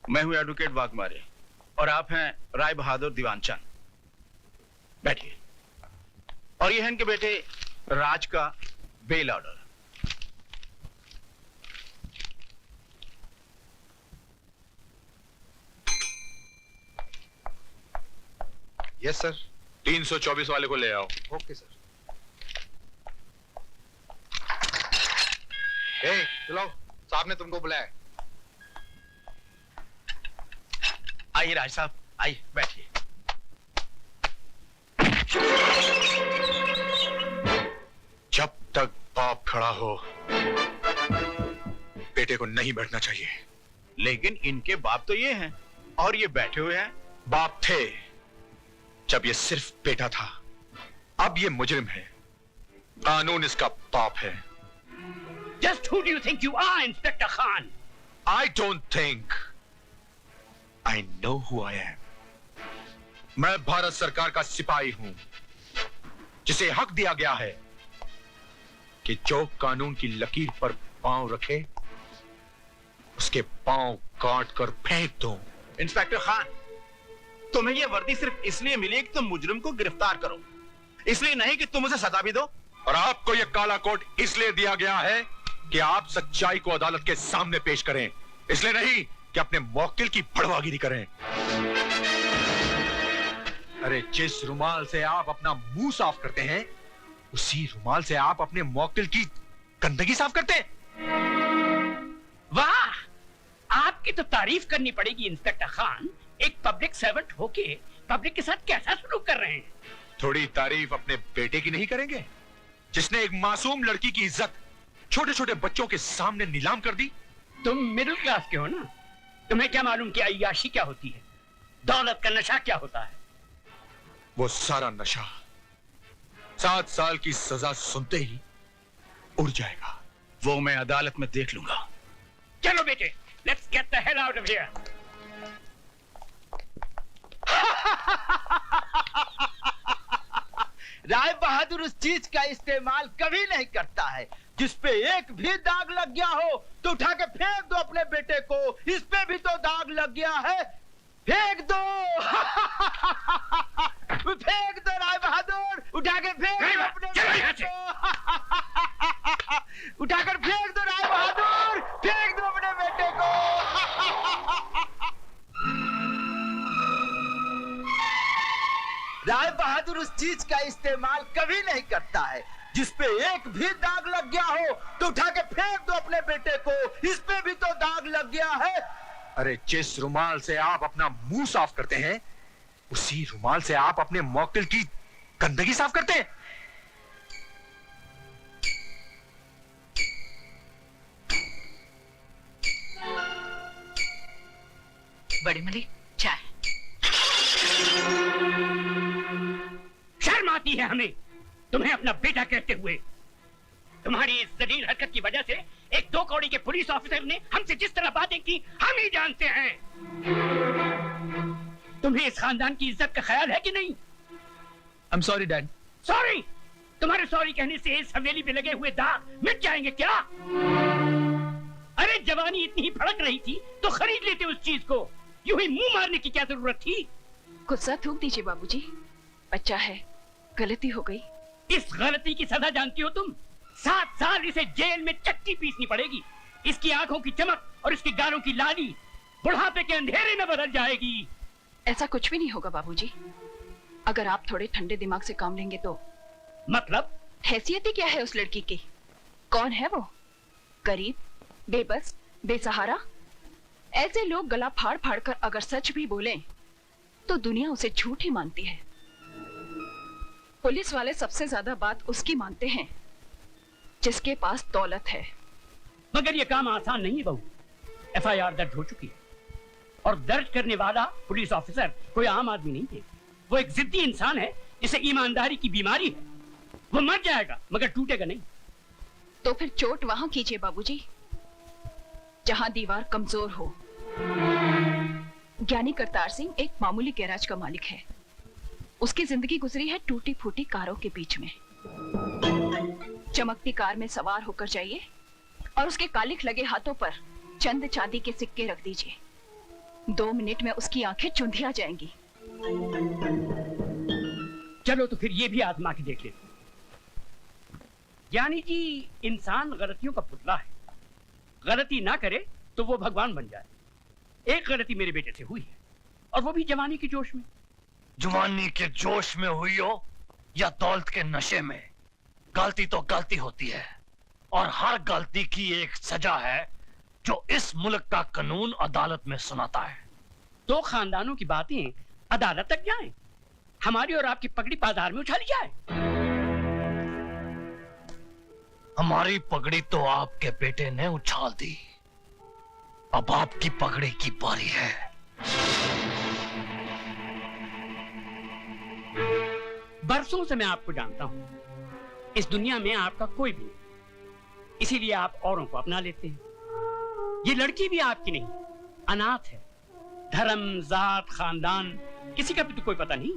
मैं हूं एडवोकेट वाघमारे और आप हैं राय बहादुर दीवानचंद। बैठिए। और ये है इनके बेटे राज का बेल ऑर्डर। Yes sir. 324 वाले को ले आओ। Okay sir. चलो, साहब ने तुमको बुलाया। आइए राज साहब, आइए बैठिए। जब तक बाप खड़ा हो बेटे को नहीं बैठना चाहिए। लेकिन इनके बाप तो ये हैं और ये बैठे हुए हैं। बाप थे जब ये सिर्फ बेटा था, अब ये मुजरिम है। कानून इसका बाप है। Just who do you think you are, Inspector Khan? I don't think. I know who I am. मैं भारत सरकार का सिपाही हूं, जिसे हक दिया गया है कि जो कानून की लकीर पर पांव रखे उसके पांव काट कर फेंक दो। इंस्पेक्टर खान, तुम्हें यह वर्दी सिर्फ इसलिए मिली है कि तुम मुजरिम को गिरफ्तार करो, इसलिए नहीं कि तुम उसे सजा भी दो। और आपको यह काला कोट इसलिए दिया गया है कि आप सच्चाई को अदालत के सामने पेश करें, इसलिए नहीं कि अपने मौकिल की भड़वागिरी करें। अरे जिस रुमाल से आप अपना मुंह साफ करते हैं, उसी रुमाल से आप अपने मौकिल की गंदगी साफ करते हैं। वाह, आपकी तो तारीफ करनी पड़ेगी इंस्पेक्टर खान। एक पब्लिक सर्वेंट होके पब्लिक के साथ कैसा सलूक कर रहे हैं। थोड़ी तारीफ अपने बेटे की नहीं करेंगे, जिसने एक मासूम लड़की की इज्जत छोटे छोटे बच्चों के सामने नीलाम कर दी। तुम मिडिल क्लास के हो ना, तुम्हें क्या मालूम कि अय्याशी क्या होती है, दौलत का नशा क्या होता है। वो सारा नशा 7 साल की सजा सुनते ही उड़ जाएगा। वो मैं अदालत में देख लूंगा। चलो बेटे, let's get the hell out of here. Rai Bahadur उस चीज का इस्तेमाल कभी नहीं करता है जिस पे एक भी दाग लग गया हो तो उठा के फेंक दो अपने बेटे को। इस पे भी तो दाग लग गया है, फेंक दो। फेंक दो राय बहादुर, उठा के फेंक दो अपने बेटे को। उठाकर फेंक दो राय बहादुर, फेंक दो अपने बेटे को। राय बहादुर उस चीज का इस्तेमाल कभी नहीं करता है जिस पे एक भी दाग लग गया हो तो उठा के फेंक दो अपने बेटे को। इस पे भी तो दाग लग गया है। अरे जिस रुमाल से आप अपना मुंह साफ करते हैं, उसी रुमाल से आप अपने मौकिल की गंदगी साफ करते हैं। बड़ी मलिक, चाय। शर्म आती है हमें तुम्हें अपना बेटा कहते हुए। तुम्हारी इस जलील हरकत की वजह से एक 2 कौड़ी के पुलिस ऑफिसर ने हमसे जिस तरह बातें की हम ही जानते हैं। तुम्हें इस खानदान की इज्जत का ख्याल है कि नहीं? I'm sorry, Dad. सॉरी? तुम्हारे सॉरी कहने से इस हवेली पे लगे हुए दाग मिट जाएंगे क्या? अरे जवानी इतनी ही फड़क रही थी तो खरीद लेते उस चीज को। यूं ही मुंह मारने की क्या जरूरत थी? गुस्सा थूक दीजिए बाबूजी, बच्चा है, गलती हो गई। इस गलती की सजा जानती हो तुम? 7 साल इसे जेल में चक्की पीसनी पड़ेगी। इसकी आंखों की चमक और इसके गालों की लाली बुढ़ापे के अंधेरे में बदल जाएगी। ऐसा कुछ भी नहीं होगा बाबूजी, अगर आप थोड़े ठंडे दिमाग से काम लेंगे तो। मतलब? हैसियत ही क्या है उस लड़की की? कौन है वो? गरीब, बेबस, बेसहारा। ऐसे लोग गला फाड़ फाड़ कर अगर सच भी बोलें तो दुनिया उसे झूठ ही मानती है। पुलिस वाले सबसे ज्यादा बात उसकी मानते हैं जिसके पास दौलत है। मगर ये काम आसान नहीं है बहू। FIR दर्ज हो चुकी है और दर्ज करने वाला पुलिस ऑफिसर कोई आम आदमी नहीं है। वो एक जिद्दी इंसान है जिसे ईमानदारी की बीमारी है। वो मर जाएगा मगर टूटेगा नहीं। तो फिर चोट वहां कीजिए बाबूजी जहां दीवार कमजोर हो। ज्ञानी करतार सिंह एक मामूली गैराज का मालिक है। उसकी जिंदगी गुजरी है टूटी फूटी कारों के बीच में। चमकती कार में सवार होकर जाइए और उसके कालिख लगे हाथों पर चंद चांदी के सिक्के रख दीजिए। 2 मिनट में उसकी आंखें चुंधिया जाएंगी। चलो तो फिर ये भी आजमा के देख लेते। ज्ञानी जी, इंसान गलतियों का पुतला है। गलती ना करे तो वो भगवान बन जाए। एक गलती मेरे बेटे से हुई है, और वो भी जवानी के जोश में। जवानी के जोश में हुई हो या दौलत के नशे में, गलती तो गलती होती है, और हर गलती की एक सजा है जो इस मुल्क का कानून अदालत में सुनाता है। दो खानदानों की बातें अदालत तक जाएं, हमारी और आपकी पगड़ी बाजार में उछाली जाए। हमारी पगड़ी तो आपके बेटे ने उछाल दी, अब आपकी पगड़ी की बारी है। बरसों से मैं आपको जानता हूं, इस दुनिया में आपका कोई भी नहीं, इसीलिए आप औरों को अपना लेते हैं। ये लड़की भी आपकी नहीं, अनाथ है। धर्म, जात, खानदान किसी का भी तो कोई पता नहीं।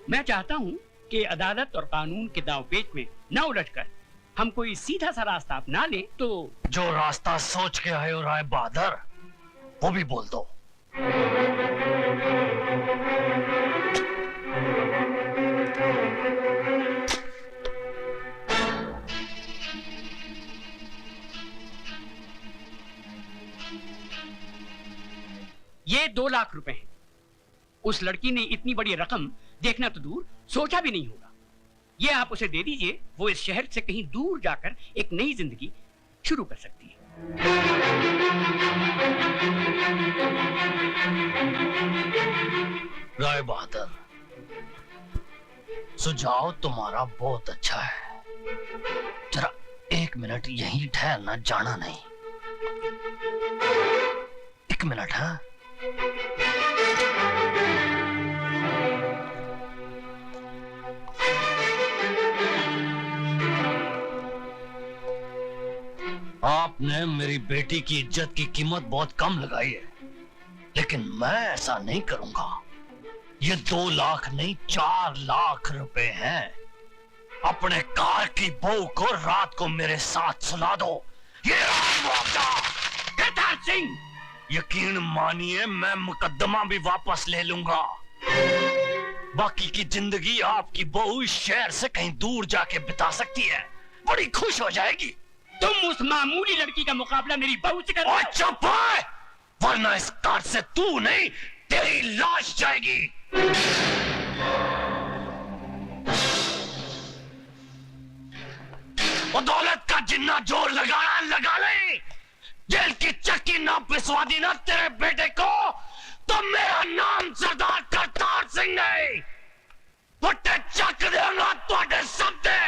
मैं चाहता हूं कि अदालत और कानून के दांवपेच में न उलझकर हम कोई सीधा सा रास्ता अपना ले तो। जो रास्ता सोच के आए हो राय बहादुर, वो भी बोल दो। ये 2 लाख रुपए हैं। उस लड़की ने इतनी बड़ी रकम देखना तो दूर, सोचा भी नहीं होगा। ये आप उसे दे दीजिए, वो इस शहर से कहीं दूर जाकर एक नई जिंदगी शुरू कर सकती है। राय बहादुर, सुझाव तुम्हारा बहुत अच्छा है। जरा 1 मिनट यहीं ठहरना, जाना नहीं। 1 मिनट। हाँ, आपने मेरी बेटी की इज्जत की कीमत बहुत कम लगाई है, लेकिन मैं ऐसा नहीं करूंगा। ये 2 लाख नहीं, 4 लाख रुपए हैं। अपने कार की बहू को रात को मेरे साथ सुला दो। ये सिद्धार्थ सिंह, यकीन मानिए मैं मुकद्दमा भी वापस ले लूंगा। बाकी की जिंदगी आपकी बहू इस शहर से कहीं दूर जाके बिता सकती है, बड़ी खुश हो जाएगी। तुम उस मामूली लड़की का मुकाबला मेरी बहू से कर। और चुप है, वरना इस कार से तू नहीं, तेरी लाश जाएगी। वो दौलत का जिन्ना जोर लगाना लगा ले। जेल की चक्की ना पिसवा दी ना तेरे बेटे को, तो मेरा नाम सरदार करतार सिंह नहीं। फट्टे चक देगा तुहाडे सबदे।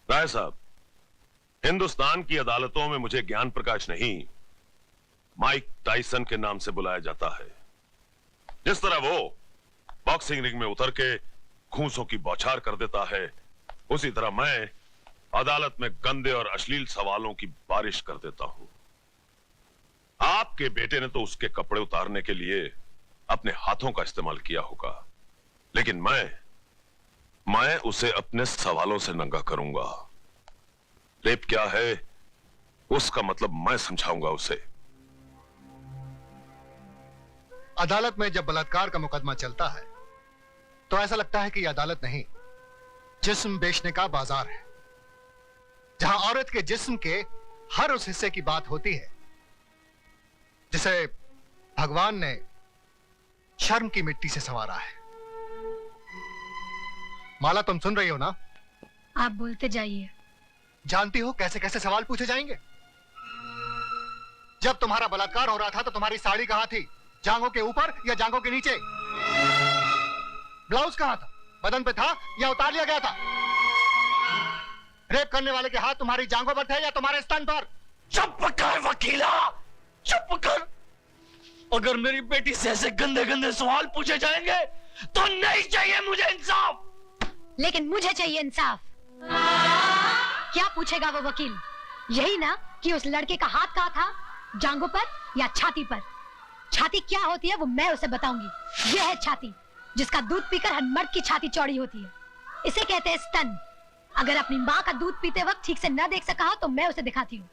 राय साहब, हिंदुस्तान की अदालतों में मुझे ज्ञान प्रकाश नहीं, माइक टाइसन के नाम से बुलाया जाता है। जिस तरह वो बॉक्सिंग रिंग में उतर के घूंसों की बौछार कर देता है, उसी तरह मैं अदालत में गंदे और अश्लील सवालों की बारिश कर देता हूं। आपके बेटे ने तो उसके कपड़े उतारने के लिए अपने हाथों का इस्तेमाल किया होगा, लेकिन मैं उसे अपने सवालों से नंगा करूंगा। रेप क्या है उसका मतलब मैं समझाऊंगा उसे। अदालत में जब बलात्कार का मुकदमा चलता है तो ऐसा लगता है कि यह अदालत नहीं, जिस्म बेचने का बाजार है, जहां औरत के जिस्म के हर उस हिस्से की बात होती है जिसे भगवान ने शर्म की मिट्टी से संवारा है। माला, तुम सुन रही हो ना? आप बोलते जाइए। जानती हो कैसे कैसे सवाल पूछे जाएंगे? जब तुम्हारा बलात्कार हो रहा था तो तुम्हारी साड़ी कहां थी? जांघों के ऊपर या जांघों के नीचे? ब्लाउज कहां था? बदन पे था या उतार लिया गया था? रेप करने वाले के हाथ तुम्हारी जांघों पर थे या तुम्हारे स्तन पर? चुप कर वकीला, चुप कर। अगर मेरी बेटी से ऐसे गंदे गंदे सवाल पूछे जाएंगे तो नहीं चाहिए मुझे इंसाफ। लेकिन मुझे चाहिए इंसाफ। क्या पूछेगा वो वकील? यही ना कि उस लड़के का हाथ कहाँ था, जांघों पर या छाती पर? छाती क्या होती है वो मैं उसे बताऊंगी। यह है छाती, जिसका दूध पीकर हर मर्द की छाती चौड़ी होती है। इसे कहते हैं स्तन। अगर अपनी माँ का दूध पीते वक्त ठीक से न देख सका हो तो मैं उसे दिखाती हूँ।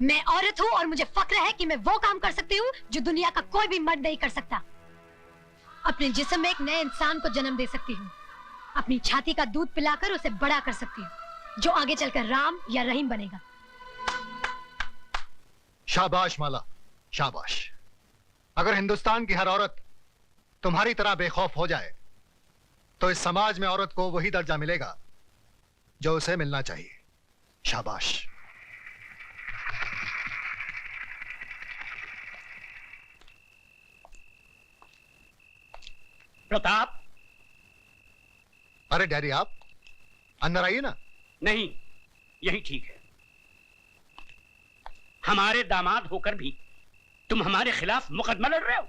मैं औरत हूँ और मुझे फक्र है कि मैं वो काम कर सकती हूँ जो दुनिया का कोई भी मर्द नहीं कर सकता। अपने जिस्म में एक नए इंसान को जन्म दे सकती हूँ। अपनी छाती का दूध पिलाकर उसे बड़ा कर सकती हूँ, जो आगे चलकर राम या रहीम बनेगा। शाबाश माला, शाबाश। अगर हिंदुस्तान की हर औरत तुम्हारी तरह बेखौफ हो जाए तो इस समाज में औरत को वही दर्जा मिलेगा जो उसे मिलना चाहिए। शाबाश। प्रताप। अरे डैडी, आप अंदर आइए ना। नहीं, यही ठीक है। हमारे दामाद होकर भी तुम हमारे खिलाफ मुकदमा लड़ रहे हो।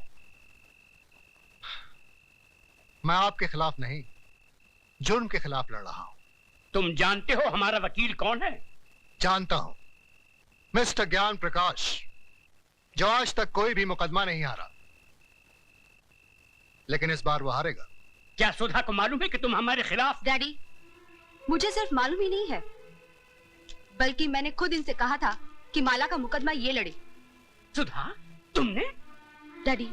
मैं आपके खिलाफ नहीं, जुर्म के खिलाफ लड़ रहा हूं। तुम जानते हो हमारा वकील कौन है? जानता हूं, मिस्टर ज्ञान प्रकाश, जो आज तक कोई भी मुकदमा नहीं हारा, लेकिन इस बार वो हारेगा। क्या सुधा को मालूम है कि तुम हमारे खिलाफ? डैडी, मुझे सिर्फ मालूम ही नहीं है, बल्कि मैंने खुद इनसे कहा था कि माला का मुकदमा ये लड़े। सुधा, तुमने? डैडी,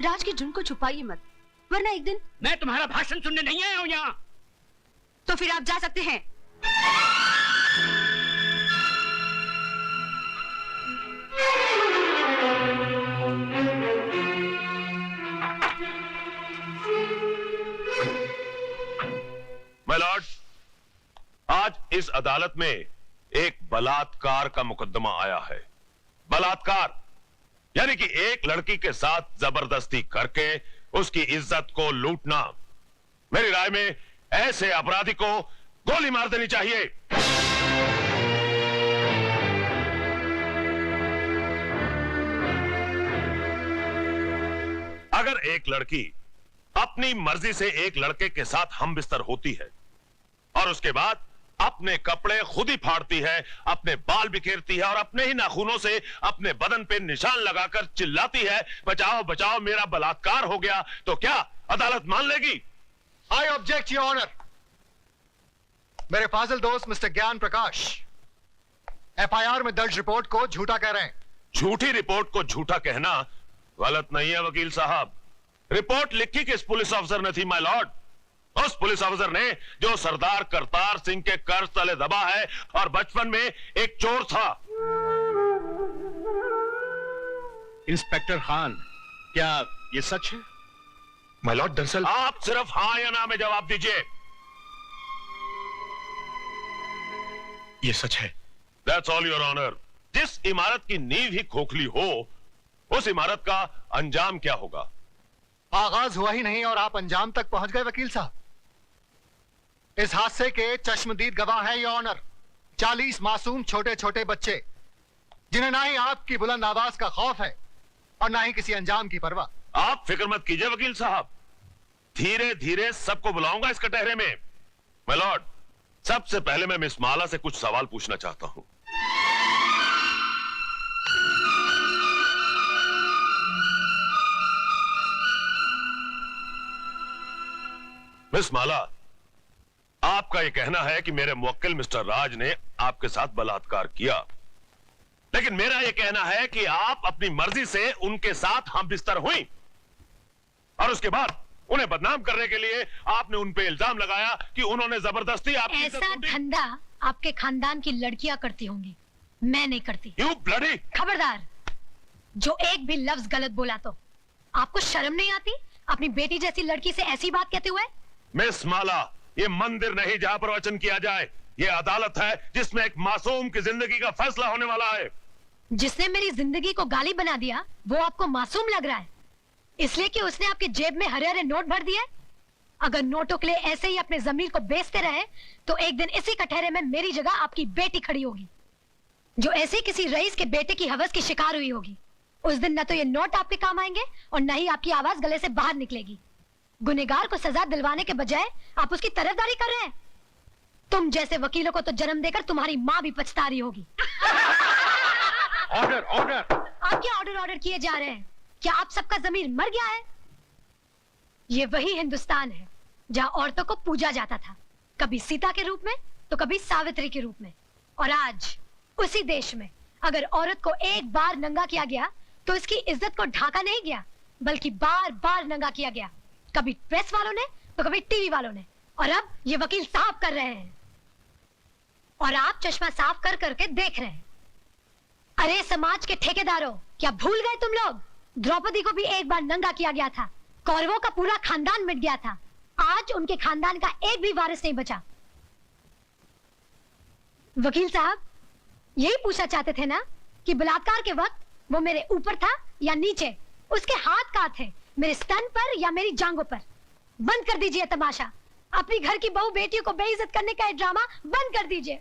राज के जुर्म को छुपाइए मत, वरना एक दिन। मैं तुम्हारा भाषण सुनने नहीं आया हूं यहाँ। तो फिर आप जा सकते हैं। माय लॉर्ड, आज इस अदालत में एक बलात्कार का मुकदमा आया है। बलात्कार यानी कि एक लड़की के साथ जबरदस्ती करके उसकी इज्जत को लूटना। मेरी राय में ऐसे अपराधी को गोली मार देनी चाहिए। अगर एक लड़की अपनी मर्जी से एक लड़के के साथ हम बिस्तर होती है और उसके बाद अपने कपड़े खुद ही फाड़ती है, अपने बाल बिखेरती है और अपने ही नाखूनों से अपने बदन पे निशान लगाकर चिल्लाती है, बचाओ बचाओ मेरा बलात्कार हो गया, तो क्या अदालत मान लेगी? I object your honour. मेरे फाजिल दोस्त मिस्टर ज्ञान प्रकाश एफआईआर में दर्ज रिपोर्ट को झूठा कह रहे हैं। झूठी रिपोर्ट को झूठा कहना गलत नहीं है वकील साहब। रिपोर्ट लिखी किस पुलिस ऑफिसर ने थी माय लॉर्ड? उस पुलिस ऑफिसर ने जो सरदार करतार सिंह के कर्ज तले दबा है और बचपन में एक चोर था। इंस्पेक्टर खान, क्या ये सच है? माय लॉर्ड, दरअसल आप सिर्फ हां या ना में जवाब दीजिए। ये सच है। That's all your honour. जिस इमारत की नींव ही खोखली हो, उस इमारत का अंजाम क्या होगा? आगाज हुआ ही नहीं और आप अंजाम तक पहुंच गए वकील साहब। इस हादसे के चश्मदीद गवाह हैं योर ऑनर 40 मासूम छोटे छोटे बच्चे, जिन्हें ना ही आपकी बुलंद आवाज का खौफ है और ना ही किसी अंजाम की परवाह। आप फिक्र मत कीजिए वकील साहब, धीरे धीरे सबको बुलाऊंगा इस कटहरे में। माय लॉर्ड, सबसे पहले मैं मिस माला से कुछ सवाल पूछना चाहता हूं। मिस माला, आपका यह कहना है कि मेरे मुवक्किल मिस्टर राज ने आपके साथ बलात्कार किया, लेकिन मेरा यह कहना है कि आप अपनी मर्जी से उनके साथ हम बिस्तर हुई और उसके बाद उन्हें बदनाम करने के लिए आपने उन पे इल्जाम लगाया कि उन्होंने जबरदस्ती आपकी इज्जत ऐसा लूटी। धंधा आपके खानदान की लड़कियां करती होंगी, मैं नहीं करती। You bloody! खबरदार, जो एक भी लफ्ज गलत बोला तो आपको शर्म नहीं आती अपनी बेटी जैसी लड़की से ऐसी बात कहते हुए? मिस माला, ये मंदिर नहीं जहां पर वचन किया जाए, ये अदालत है जिसमें एक मासूम की जिंदगी का फैसला होने वाला है। जिसने मेरी जिंदगी को गाली बना दिया वो आपको मासूम लग रहा है, इसलिए कि उसने आपके जेब में हरे हरे नोट भर दिए? अगर नोटों के लिए ऐसे ही अपने जमीर को बेचते रहे तो एक दिन इसी कटहरे में मेरी जगह आपकी बेटी खड़ी होगी, जो ऐसे किसी रईस के बेटे की हवस की शिकार हुई होगी। उस दिन न तो ये नोट आपके काम आएंगे और न ही आपकी आवाज गले से बाहर निकलेगी। गुनहगार को सजा दिलवाने के बजाय आप उसकी तरफदारी कर रहे हैं। तुम जैसे वकीलों को तो जन्म देकर तुम्हारी माँ भी पछता रही होगी। Order order. आप क्या ऑर्डर ऑर्डर किए जा रहे हैं? क्या आप सबका जमीर मर गया है? ये वही हिंदुस्तान है जहाँ औरतों को पूजा जाता था, कभी सीता के रूप में तो कभी सावित्री के रूप में। और आज उसी देश में अगर औरत को एक बार नंगा किया गया तो इसकी इज्जत को ढाका नहीं गया, बल्कि बार बार नंगा किया गया, कभी प्रेस वालों ने तो कभी टीवी वालों ने, और अब ये वकील साफ कर रहे हैं और आप चश्मा साफ कर करके देख रहे हैं। अरे समाज के ठेकेदारों, क्या भूल गए तुम लोग? द्रौपदी को भी एक बार नंगा किया गया था, कौरवों का पूरा खानदान मिट गया था, आज उनके खानदान का एक भी वारिस नहीं बचा। वकील साहब यही पूछना चाहते थे ना कि बलात्कार के वक्त वो मेरे ऊपर था या नीचे, उसके हाथ कहाँ थे, मेरे स्तन पर या मेरी जांघों पर? बंद कर दीजिए तमाशा, अपनी घर की बहू बेटियों को बेइज्जत करने का ये ड्रामा बंद कर दीजिए।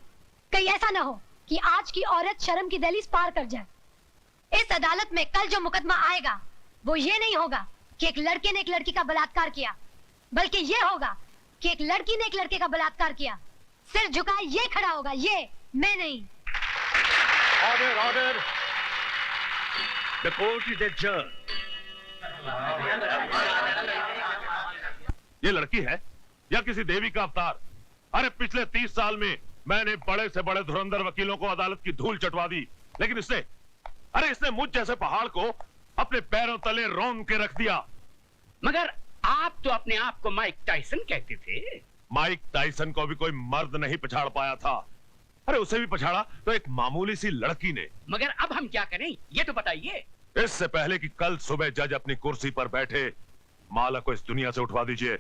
कहीं ऐसा ना हो कि आज की औरत शर्म की दहलीज पार कर जाए। इस अदालत में कल जो मुकदमा आएगा वो ये नहीं होगा कि एक लड़के ने एक लड़की का बलात्कार किया, बल्कि ये होगा कि एक लड़की ने एक लड़के का बलात्कार किया। सिर झुकाए ये खड़ा होगा, ये मैं नहीं। Order order, the court is adjourned. ये लड़की है या किसी देवी का अवतार? अरे पिछले 30 साल में मैंने बड़े से बड़े धुरंधर वकीलों को अदालत की धूल चटवा दी, लेकिन इसने मुझ जैसे पहाड़ को अपने पैरों तले रौंद के रख दिया। मगर आप तो अपने आप को माइक टाइसन कहते थे। माइक टाइसन को भी कोई मर्द नहीं पछाड़ पाया था। अरे उसे भी पछाड़ा तो एक मामूली सी लड़की ने। मगर अब हम क्या करें ये तो बताइए। इससे पहले कि कल सुबह जज अपनी कुर्सी पर बैठे, माला को इस दुनिया से उठवा दीजिए।